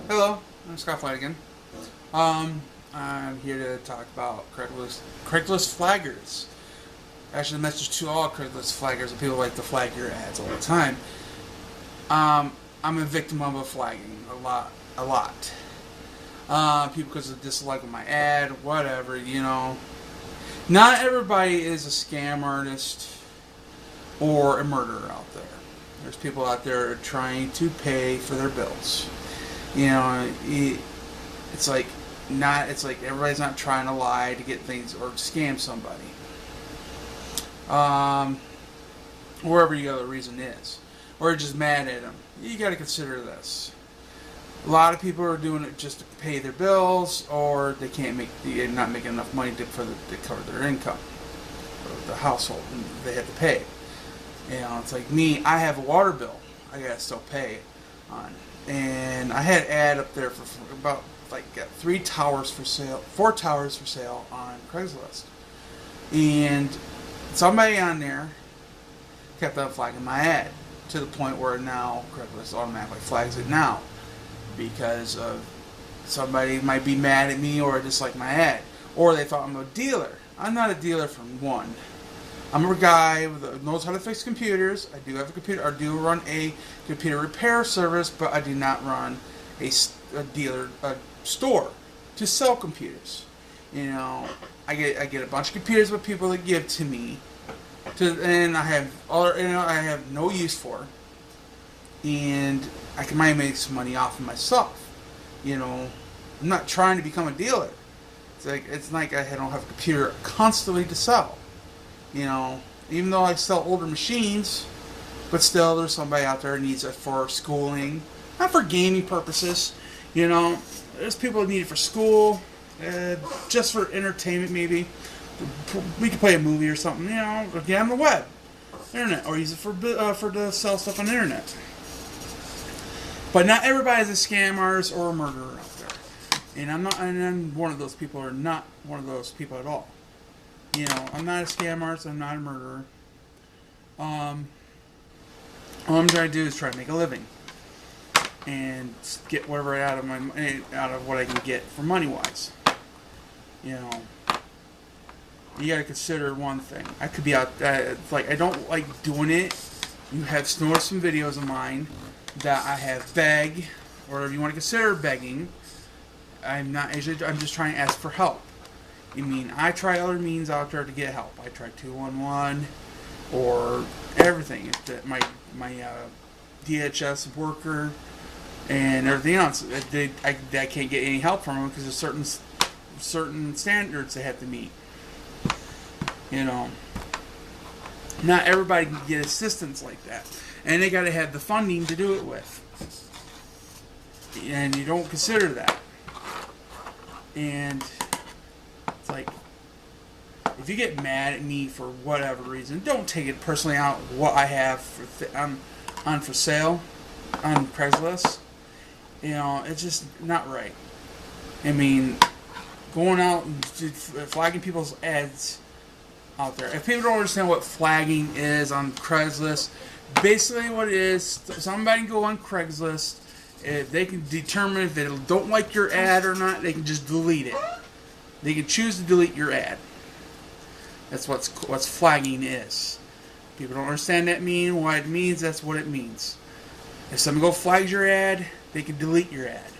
Hello, I'm Scott Flanagan. I'm here to talk about Craigslist flaggers. Actually, the message to all Craigslist flaggers and people like to flag your ads all the time. I'm a victim of a flagging a lot. People because of disliking my ad, whatever, Not everybody is a scam artist or a murderer out there. There's people out there trying to pay for their bills. It's like everybody's not trying to lie to get things or scam somebody. Wherever the other reason is, or just mad at them. You got to consider this. A lot of people are doing it just to pay their bills, or they're not making enough money to cover their income, or the household they have to pay. It's like me. I have a water bill I gotta still pay on, and I had an ad up there for about got 4 towers for sale on Craigslist, and somebody on there kept on flagging my ad to the point where now Craigslist automatically flags it now because of somebody might be mad at me or dislike my ad, or they thought I'm a dealer. I'm not a dealer for one. I'm a guy that knows how to fix computers. I do have a computer. I do run a computer repair service, but I do not run a store to sell computers. I get a bunch of computers with people that give to me, and I have no use for, and might make some money off of myself. I'm not trying to become a dealer. It's like I don't have a computer constantly to sell. Even though I sell older machines, but still there's somebody out there who needs it for schooling, not for gaming purposes. There's people that need it for school, just for entertainment maybe. We could play a movie or something, get on the web, internet, or use it for to sell stuff on the internet. But not everybody is a scam artist or a murderer out there, and I'm one of those people, or not one of those people at all. I'm not a scam artist. I'm not a murderer. All I'm trying to do is try to make a living and get whatever out of what I can get for money wise. You got to consider one thing. I could be out. I don't like doing it. You have noticed some videos of mine that I have begged, or whatever you want to consider begging. I'm just trying to ask for help. I try other means out there to get help. I try 211 or everything. My DHS worker and everything else. I can't get any help from them because there's certain standards they have to meet. Not everybody can get assistance like that, and they got to have the funding to do it with. And you don't consider that. And it's like, if you get mad at me for whatever reason, don't take it personally out what I have on for sale on Craigslist. It's just not right. Going out and flagging people's ads out there. If people don't understand what flagging is on Craigslist, basically what it is, somebody can go on Craigslist. If they can determine if they don't like your ad or not, they can just delete it. They can choose to delete your ad. That's what's flagging is. People don't understand what it means. That's what it means. If somebody flags your ad, they can delete your ad.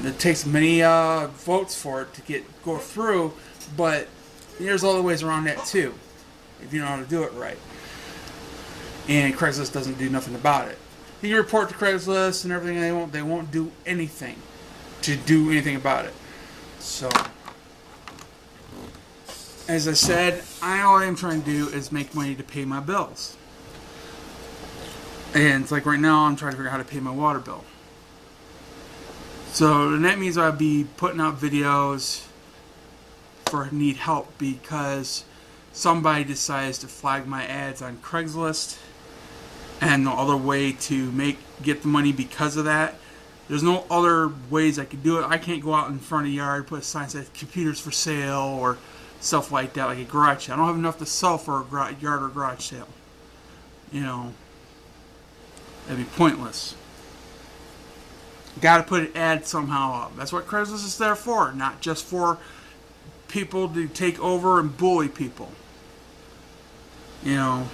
It takes many votes for it to go through, but there's other ways around that too, if you know how to do it right. And Craigslist doesn't do nothing about it. You can report to Craigslist and everything. They won't do anything to do anything about it. So, as I said, all I'm trying to do is make money to pay my bills. And it's like right now I'm trying to figure out how to pay my water bill. So, and that means I'll be putting out videos for need help because somebody decides to flag my ads on Craigslist, and no other way to get the money because of that. There's no other ways I could do it. I can't go out in front of the yard, put a sign that says computers for sale or stuff like that, like a garage sale. I don't have enough to sell for a yard or garage sale. It'd be pointless. Got to put an ad somehow up. That's what Craigslist is there for, not just for people to take over and bully people. You know,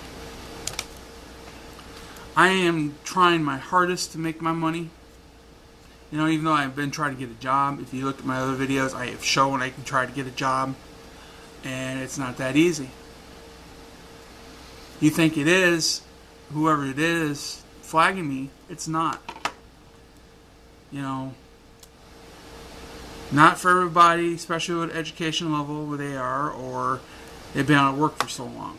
I am trying my hardest to make my money. You know, even though I've been trying to get a job. If you look at my other videos, I have shown I can try to get a job. And it's not that easy. You think it is, whoever it is flagging me, it's not. You know, not for everybody, especially with education level where they are, or they've been out of work for so long.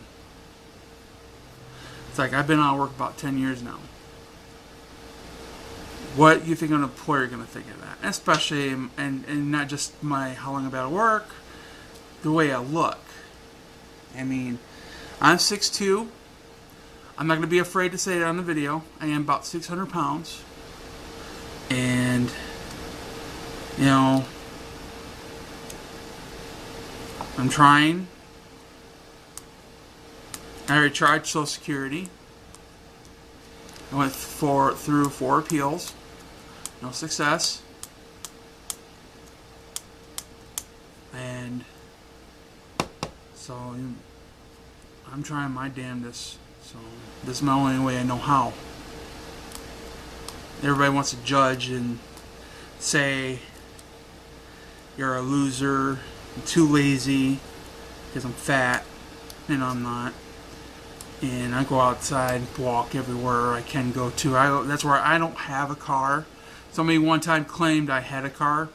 It's like I've been out of work about 10 years now. What you think an employer going to think of that? Especially, and not just how long I've been out of work, the way I look. I mean, I'm 6'2". I'm not going to be afraid to say it on the video. I am about 600 pounds. And, you know, I'm trying. I already tried Social Security. I went through 4 appeals. No success. And so I'm trying my damnedest. So this is my only way I know how. Everybody wants to judge and say you're a loser, I'm too lazy because I'm fat, and I'm not. And I go outside, walk everywhere I can go to. That's where I don't have a car. Somebody one time claimed I had a car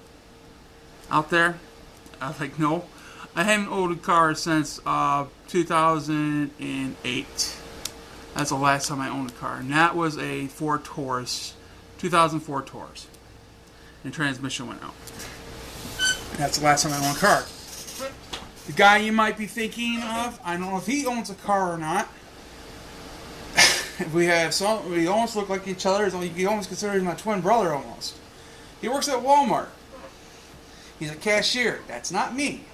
out there. I was like, no. I haven't owned a car since 2008. That's the last time I owned a car. And that was a Ford Taurus, 2004 Taurus. And transmission went out. That's the last time I owned a car. The guy you might be thinking of, I don't know if he owns a car or not. We almost look like each other. You can almost consider him my twin brother almost. He works at Walmart. He's a cashier. That's not me.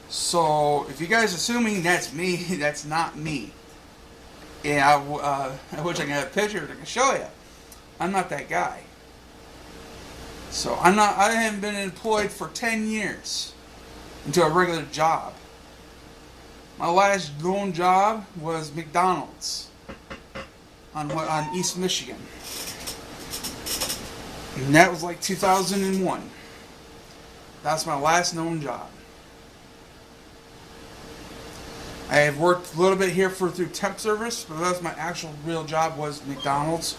So if you guys are assuming that's me, that's not me. And I wish I could have a picture that I can show you. I'm not that guy. So I haven't been employed for 10 years into a regular job. My last known job was McDonald's on East Michigan. And that was like 2001. That's my last known job. I have worked a little bit here through temp service, but that's my actual real job was McDonald's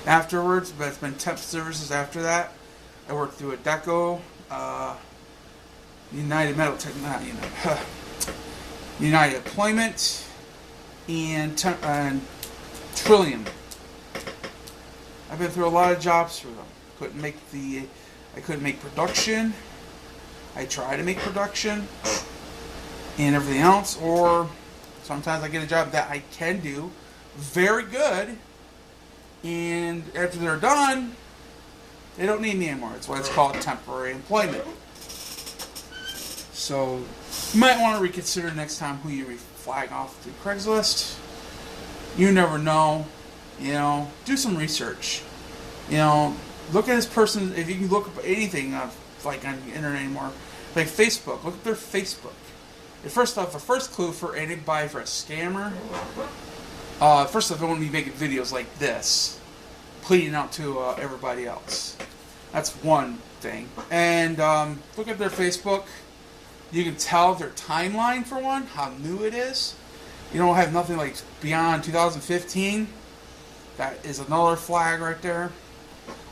afterwards, but it's been temp services after that. I worked through Adecco, United Metal Technology, United Employment, and Trillium. I've been through a lot of jobs for them. I couldn't make production. I try to make production and everything else, or sometimes I get a job that I can do very good, and after they're done, they don't need me anymore. It's what it's called temporary employment. So you might want to reconsider next time who you flag off to Craigslist. You never know. You know, do some research. You know, look at this person. If you can look up anything like on the internet anymore, like Facebook, look at their Facebook. First off, the first clue for anybody for a scammer. First off, I wouldn't be making videos like this, pleading out to everybody else. That's one thing. And look at their Facebook. You can tell their timeline for one, how new it is. You don't have nothing like beyond 2015. That is another flag right there.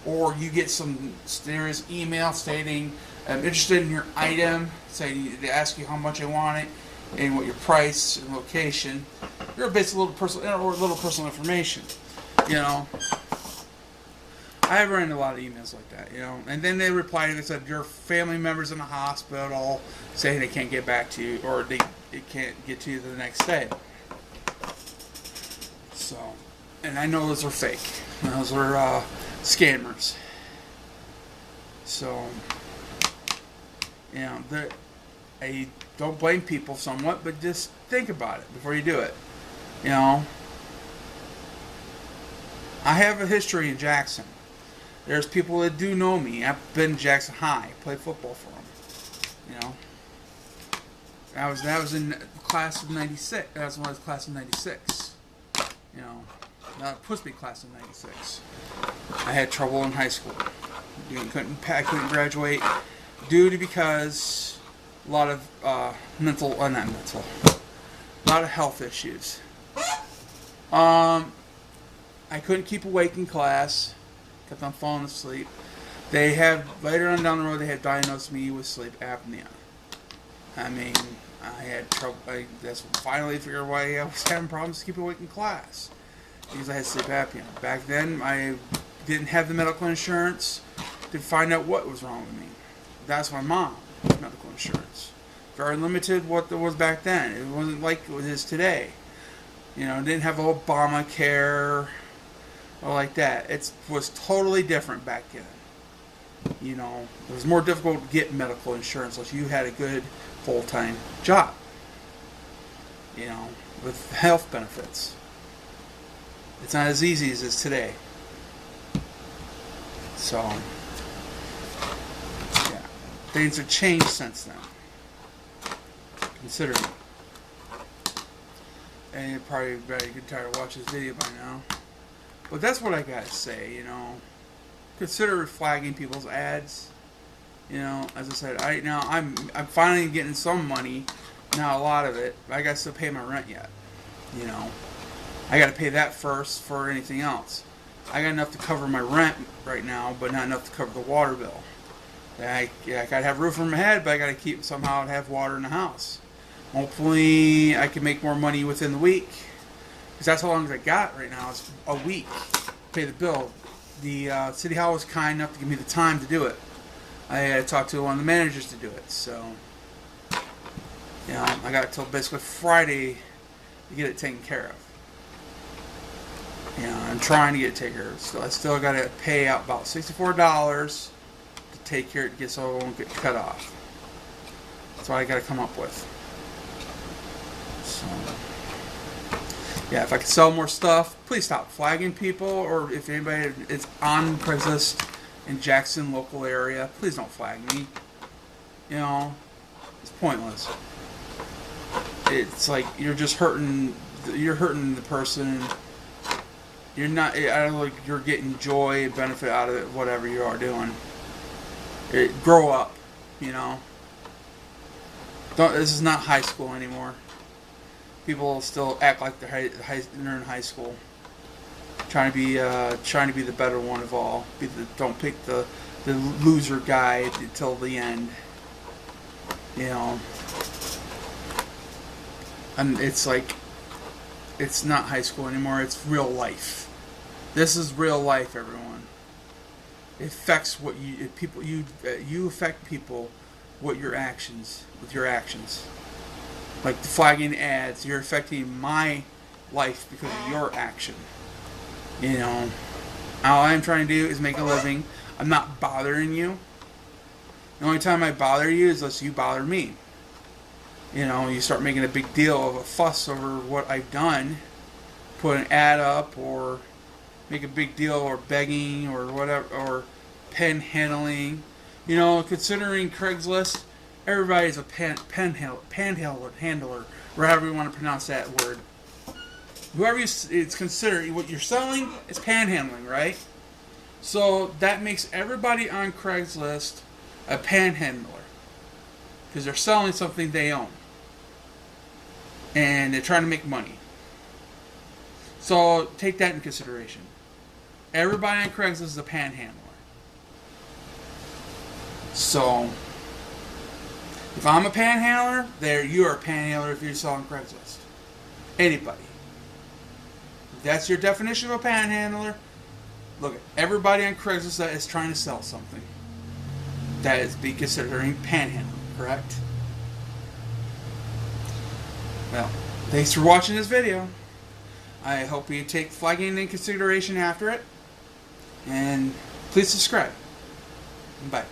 Or you get some mysterious email stating, I'm interested in your item, they ask you how much you want it, and what your price and location. You're basically little personal information. You know, I've run into a lot of emails like that. You know, and then they reply and they said your family members in the hospital, saying they can't get back to you, or they can't get to you the next day. So, and I know those are fake. Those are scammers. So, you know, I don't blame people somewhat, but just think about it before you do it. You know, I have a history in Jackson. There's people that do know me. I've been to Jackson High, played football for them. You know, that was in the class of '96. That was when I was class of '96. You know, not supposed to be class of '96. I had trouble in high school. I couldn't graduate because a lot of a lot of health issues. I couldn't keep awake in class. Kept on falling asleep. They have, later on down the road, they had diagnosed me with sleep apnea. I mean, I had trouble. That's finally figured out why I was having problems keeping awake in class. Because I had sleep apnea. Back then, I didn't have the medical insurance to find out what was wrong with me. That's my mom, medical insurance. Very limited what there was back then. It wasn't like it is today. You know, it didn't have Obamacare or like that. It was totally different back then. You know, it was more difficult to get medical insurance unless you had a good full-time job. You know, with health benefits. It's not as easy as it is today. So, yeah, things have changed since then. Consider it. And you're probably very tired of watching this video by now. But that's what I gotta say, you know. Consider flagging people's ads. You know, as I said, I'm finally getting some money. Not a lot of it. But I gotta still pay my rent yet. You know. I gotta pay that first for anything else. I got enough to cover my rent right now, but not enough to cover the water bill. I gotta have a roof over my head, but I gotta keep somehow have water in the house. Hopefully I can make more money within the week. Because that's how long as I got right now. It's a week to pay the bill. The City Hall was kind enough to give me the time to do it. I had to talk to one of the managers to do it. So, you know, I got till basically Friday to get it taken care of. You know, I'm trying to get it taken care of. So I still got to pay out about $64 to take care of it, so it won't get cut off. That's what I got to come up with. So, yeah, if I could sell more stuff, please stop flagging people. Or if anybody is on Craigslist in Jackson local area, please don't flag me. You know, it's pointless. It's like you're just hurting. You're hurting the person. You're not. I don't like you're getting joy and benefit out of it. Whatever you are doing, grow up. You know. This is not high school anymore. People still act like they're in high school, trying to be the better one of all. Don't pick the loser guy until the end. You know, and it's like it's not high school anymore. It's real life. This is real life, everyone. It affects what you affect people with your actions. Like the flagging ads, you're affecting my life because of your action. You know, all I'm trying to do is make a living. I'm not bothering you. The only time I bother you is unless you bother me. You know, you start making a big deal of a fuss over what I've done, put an ad up, or make a big deal, or begging, or whatever, or panhandling. You know, considering Craigslist, everybody's a panhandler, or however you want to pronounce that word. Whoever it's considered, what you're selling is panhandling, right? So that makes everybody on Craigslist a panhandler. Because they're selling something they own. And they're trying to make money. So take that in consideration. Everybody on Craigslist is a panhandler. So if I'm a panhandler, you're a panhandler if you're selling Craigslist. Anybody. If that's your definition of a panhandler, look at everybody on Craigslist that is trying to sell something. That is be considering panhandling, correct? Well, thanks for watching this video. I hope you take flagging into consideration after it. And please subscribe. Bye.